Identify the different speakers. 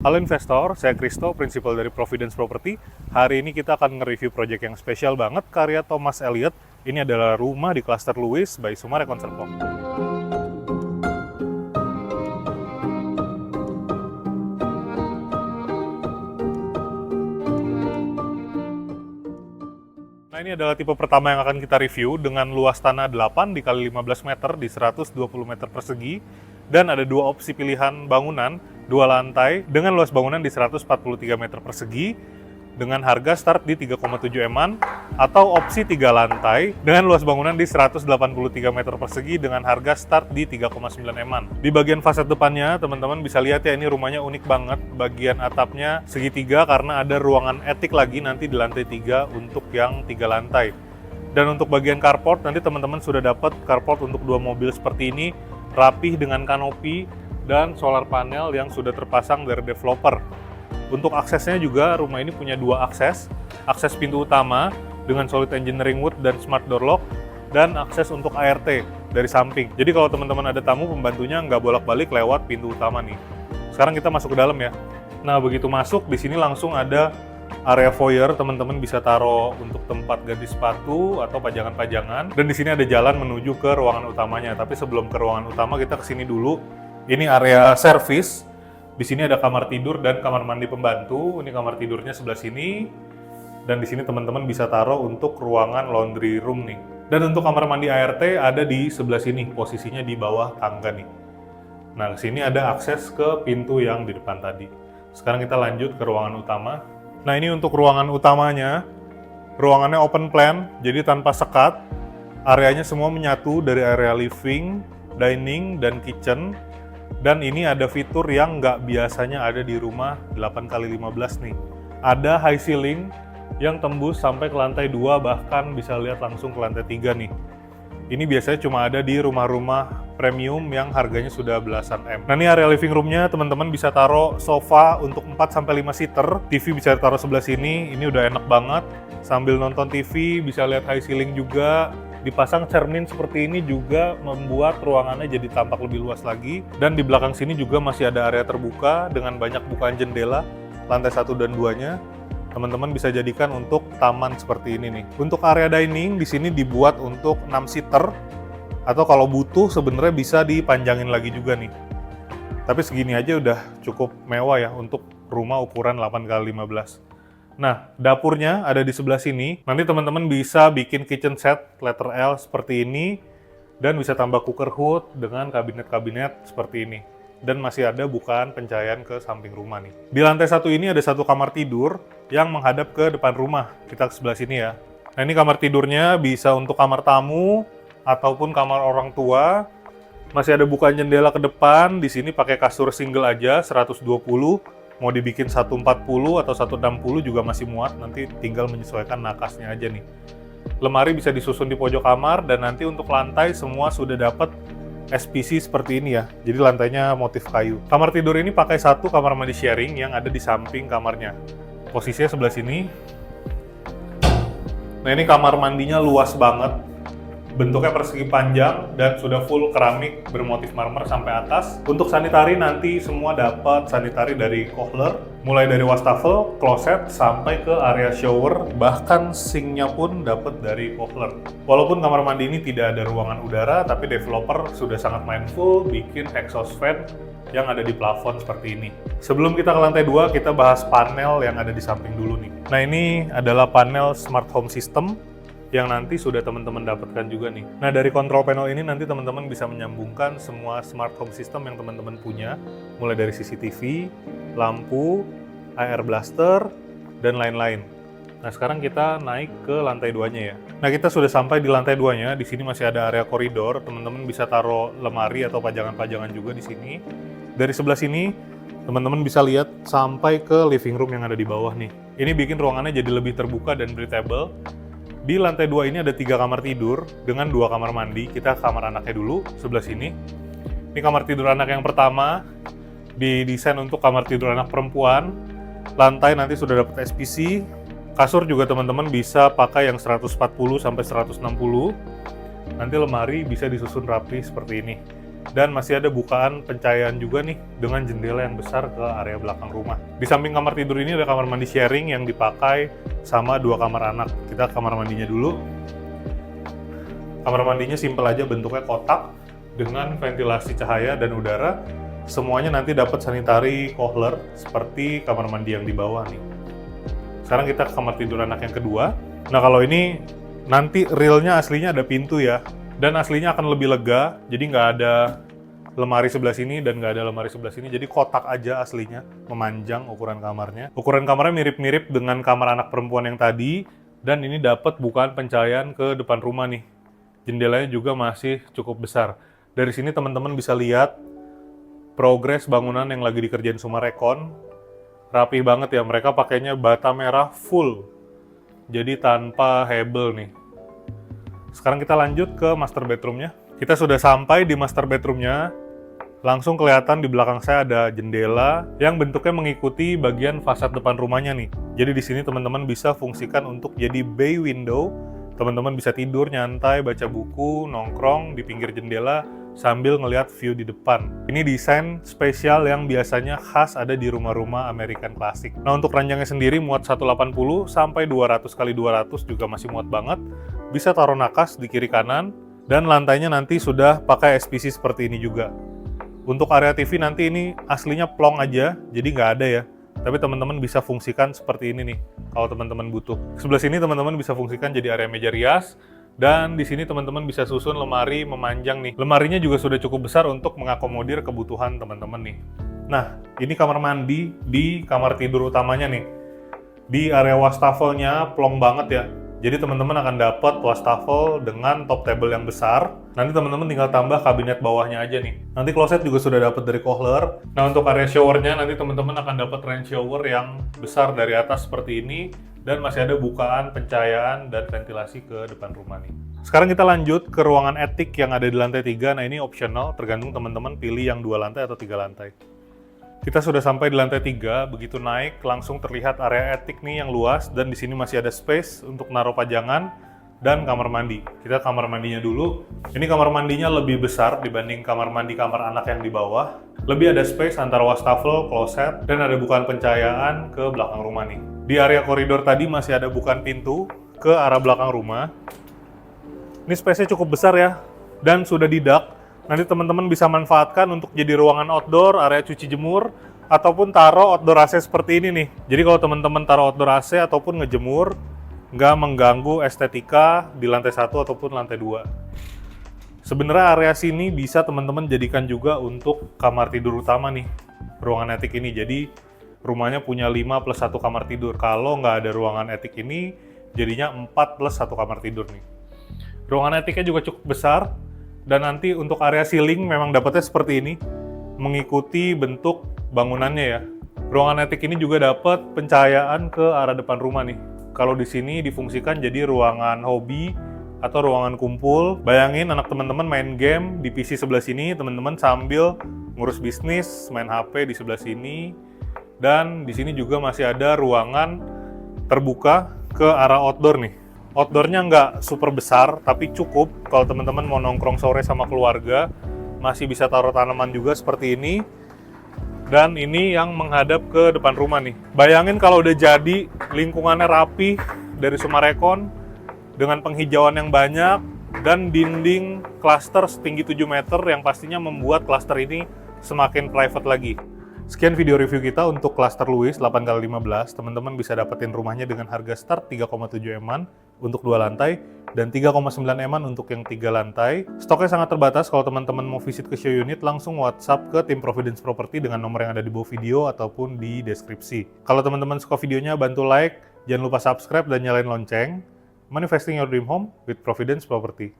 Speaker 1: Halo investor, saya Kristo, prinsipal dari Providence Property. Hari ini kita akan nge-review proyek yang spesial banget, karya Thomas Elliot. Ini adalah rumah di Cluster Lewis by Sumare Conservo. Nah, ini adalah tipe pertama yang akan kita review dengan luas tanah 8 dikali 15 meter di 120 meter persegi, dan ada dua opsi pilihan bangunan, dua lantai dengan luas bangunan di 143 meter persegi dengan harga start di 3,7 eman, atau opsi 3 lantai dengan luas bangunan di 183 meter persegi dengan harga start di 3,9 eman. Di bagian fasad depannya, teman-teman bisa lihat ya, ini rumahnya unik banget. Bagian atapnya segitiga karena ada ruangan etik lagi nanti di lantai 3 untuk yang 3 lantai. Dan untuk bagian carport, nanti teman-teman sudah dapat carport untuk 2 mobil seperti ini, rapih dengan kanopi dan solar panel yang sudah terpasang dari developer. Untuk aksesnya juga, rumah ini punya 2 akses. Akses pintu utama dengan solid engineering wood dan smart door lock, dan akses untuk ART dari samping. Jadi kalau teman-teman ada tamu, pembantunya nggak bolak-balik lewat pintu utama nih. Sekarang kita masuk ke dalam ya. Nah, begitu masuk, di sini langsung ada area foyer, teman-teman bisa taruh untuk tempat ganti sepatu atau pajangan-pajangan. Dan di sini ada jalan menuju ke ruangan utamanya. Tapi sebelum ke ruangan utama, kita kesini dulu. Ini area service. Di sini ada kamar tidur dan kamar mandi pembantu. Ini kamar tidurnya sebelah sini. Dan di sini teman-teman bisa taruh untuk ruangan laundry room nih. Dan untuk kamar mandi ART ada di sebelah sini, posisinya di bawah tangga nih. Nah, ke sini ada akses ke pintu yang di depan tadi. Sekarang kita lanjut ke ruangan utama. Nah, ini untuk ruangan utamanya. Ruangannya open plan, jadi tanpa sekat. Areanya semua menyatu dari area living, dining, dan kitchen. Dan ini ada fitur yang nggak biasanya ada di rumah 8x15 nih. Ada high ceiling yang tembus sampai ke lantai 2, bahkan bisa lihat langsung ke lantai 3 nih. Ini biasanya cuma ada di rumah-rumah premium yang harganya sudah belasan M. Nah, ini area living roomnya, teman-teman bisa taruh sofa untuk 4-5 seater. TV bisa taruh sebelah sini, ini udah enak banget. Sambil nonton TV, bisa lihat high ceiling juga. Dipasang cermin seperti ini juga membuat ruangannya jadi tampak lebih luas lagi. Dan di belakang sini juga masih ada area terbuka dengan banyak bukaan jendela, lantai 1 dan 2-nya. Teman-teman bisa jadikan untuk taman seperti ini nih. Untuk area dining di sini dibuat untuk 6 seater, atau kalau butuh sebenarnya bisa dipanjangin lagi juga nih. Tapi segini aja udah cukup mewah ya untuk rumah ukuran 8x15. Nah, dapurnya ada di sebelah sini. Nanti teman-teman bisa bikin kitchen set letter L seperti ini, dan bisa tambah cooker hood dengan kabinet-kabinet seperti ini. Dan masih ada bukaan pencahayaan ke samping rumah nih. Di lantai 1 ini ada 1 kamar tidur yang menghadap ke depan rumah. Kita ke sebelah sini ya. Nah, ini kamar tidurnya bisa untuk kamar tamu ataupun kamar orang tua. Masih ada bukaan jendela ke depan. Di sini pakai kasur single aja 120. Mau dibikin 140 atau 160 juga masih muat, nanti tinggal menyesuaikan nakasnya aja nih. Lemari bisa disusun di pojok kamar, dan nanti untuk lantai semua sudah dapat SPC seperti ini ya. Jadi lantainya motif kayu. Kamar tidur ini pakai 1 kamar mandi sharing yang ada di samping kamarnya. Posisinya sebelah sini. Nah, ini kamar mandinya luas banget. Bentuknya persegi panjang dan sudah full keramik bermotif marmer sampai atas. Untuk sanitari nanti semua dapat sanitari dari Kohler, mulai dari wastafel, kloset, sampai ke area shower, bahkan sinknya pun dapat dari Kohler. Walaupun kamar mandi ini tidak ada ruangan udara, tapi developer sudah sangat mindful bikin exhaust fan yang ada di plafon seperti ini. Sebelum kita ke lantai 2, kita bahas panel yang ada di samping dulu nih. Nah, ini adalah panel smart home system yang nanti sudah teman-teman dapatkan juga nih. Nah, dari control panel ini nanti teman-teman bisa menyambungkan semua smart home system yang teman-teman punya, mulai dari CCTV, lampu, air blaster, dan lain-lain. Nah, sekarang kita naik ke lantai 2-nya ya. Nah, kita sudah sampai di lantai 2-nya. Di sini masih ada area koridor. Teman-teman bisa taruh lemari atau pajangan-pajangan juga di sini. Dari sebelah sini, teman-teman bisa lihat sampai ke living room yang ada di bawah nih. Ini bikin ruangannya jadi lebih terbuka dan breathable. Di lantai 2 ini ada 3 kamar tidur dengan 2 kamar mandi. Kita ke kamar anaknya dulu, sebelah sini. Ini kamar tidur anak yang pertama, didesain untuk kamar tidur anak perempuan. Lantai nanti sudah dapat SPC. Kasur juga teman-teman bisa pakai yang 140 sampai 160. Nanti lemari bisa disusun rapi seperti ini. Dan masih ada bukaan pencahayaan juga nih dengan jendela yang besar ke area belakang rumah. Di samping kamar tidur ini ada kamar mandi sharing yang dipakai sama 2 kamar anak. Kita kamar mandinya dulu. Kamar mandinya simpel aja, bentuknya kotak dengan ventilasi cahaya dan udara. Semuanya nanti dapat sanitary cooler seperti kamar mandi yang di bawah nih. Sekarang kita ke kamar tidur anak yang kedua. Nah kalau ini nanti realnya aslinya ada pintu ya. Dan aslinya akan lebih lega, jadi nggak ada lemari sebelah sini dan nggak ada lemari sebelah sini. Jadi kotak aja aslinya, memanjang ukuran kamarnya. Ukuran kamarnya mirip-mirip dengan kamar anak perempuan yang tadi. Dan ini dapat bukaan pencahayaan ke depan rumah nih. Jendelanya juga masih cukup besar. Dari sini teman-teman bisa lihat progres bangunan yang lagi dikerjain Sumarekon. Rapi banget ya, mereka pakainya bata merah full. Jadi tanpa hebel nih. Sekarang kita lanjut ke master bedroomnya. Kita sudah sampai di master bedroomnya. Langsung kelihatan di belakang saya ada jendela yang bentuknya mengikuti bagian fasad depan rumahnya nih. Jadi di sini teman-teman bisa fungsikan untuk jadi bay window. Teman-teman bisa tidur, nyantai, baca buku, nongkrong di pinggir jendela sambil ngelihat view di depan. Ini desain spesial yang biasanya khas ada di rumah-rumah American Classic. Nah untuk ranjangnya sendiri muat 180 sampai 200 x 200 juga masih muat banget. Bisa taruh nakas di kiri kanan, dan lantainya nanti sudah pakai SPC seperti ini juga. Untuk area TV nanti ini aslinya plong aja, jadi nggak ada ya. Tapi teman-teman bisa fungsikan seperti ini nih, kalau teman-teman butuh. Sebelah sini teman-teman bisa fungsikan jadi area meja rias, dan di sini teman-teman bisa susun lemari memanjang nih. Lemarinya juga sudah cukup besar untuk mengakomodir kebutuhan teman-teman nih. Nah, ini kamar mandi di kamar tidur utamanya nih. Di area wastafelnya plong banget ya. Jadi teman-teman akan dapat wastafel dengan top table yang besar. Nanti teman-teman tinggal tambah kabinet bawahnya aja nih. Nanti kloset juga sudah dapat dari Kohler. Nah untuk area showernya nanti teman-teman akan dapat rain shower yang besar dari atas seperti ini. Dan masih ada bukaan pencahayaan dan ventilasi ke depan rumah nih. Sekarang kita lanjut ke ruangan etik yang ada di lantai 3. Nah ini optional, tergantung teman-teman pilih yang 2 lantai atau 3 lantai. Kita sudah sampai di lantai 3, begitu naik langsung terlihat area etik nih yang luas, dan di sini masih ada space untuk naruh pajangan dan kamar mandi. Kita kamar mandinya dulu. Ini kamar mandinya lebih besar dibanding kamar mandi kamar anak yang di bawah. Lebih ada space antara wastafel, kloset, dan ada bukaan pencahayaan ke belakang rumah nih. Di area koridor tadi masih ada bukaan pintu ke arah belakang rumah. Ini space-nya cukup besar ya, dan sudah didak. Nanti teman-teman bisa manfaatkan untuk jadi ruangan outdoor, area cuci jemur, ataupun taruh outdoor AC seperti ini nih. Jadi kalau teman-teman taruh outdoor AC ataupun ngejemur, nggak mengganggu estetika di lantai 1 ataupun lantai 2. Sebenarnya area sini bisa teman-teman jadikan juga untuk kamar tidur utama nih, ruangan etik ini. Jadi rumahnya punya 5 plus 1 kamar tidur. Kalau nggak ada ruangan etik ini, jadinya 4 plus 1 kamar tidur nih. Ruangan etiknya juga cukup besar. Dan nanti untuk area ceiling memang dapatnya seperti ini, mengikuti bentuk bangunannya ya. Ruangan etik ini juga dapat pencahayaan ke arah depan rumah nih. Kalau di sini difungsikan jadi ruangan hobi atau ruangan kumpul. Bayangin anak teman-teman main game di PC sebelah sini, teman-teman sambil ngurus bisnis, main HP di sebelah sini. Dan di sini juga masih ada ruangan terbuka ke arah outdoor nih. Outdoornya nggak super besar, tapi cukup kalau teman-teman mau nongkrong sore sama keluarga. Masih bisa taruh tanaman juga seperti ini. Dan ini yang menghadap ke depan rumah nih. Bayangin kalau udah jadi, lingkungannya rapi dari Sumarekon, dengan penghijauan yang banyak, dan dinding klaster setinggi 7 meter yang pastinya membuat klaster ini semakin private lagi. Sekian video review kita untuk klaster Louis 8x15. Teman-teman bisa dapetin rumahnya dengan harga start 3,7 M-an untuk 2 lantai dan 3,9 M-an untuk yang 3 lantai. Stoknya sangat terbatas. Kalau teman-teman mau visit ke show unit, langsung WhatsApp ke tim Providence Property dengan nomor yang ada di bawah video ataupun di deskripsi. Kalau teman-teman suka videonya, bantu like, jangan lupa subscribe dan nyalain lonceng. Manifesting your dream home with Providence Property.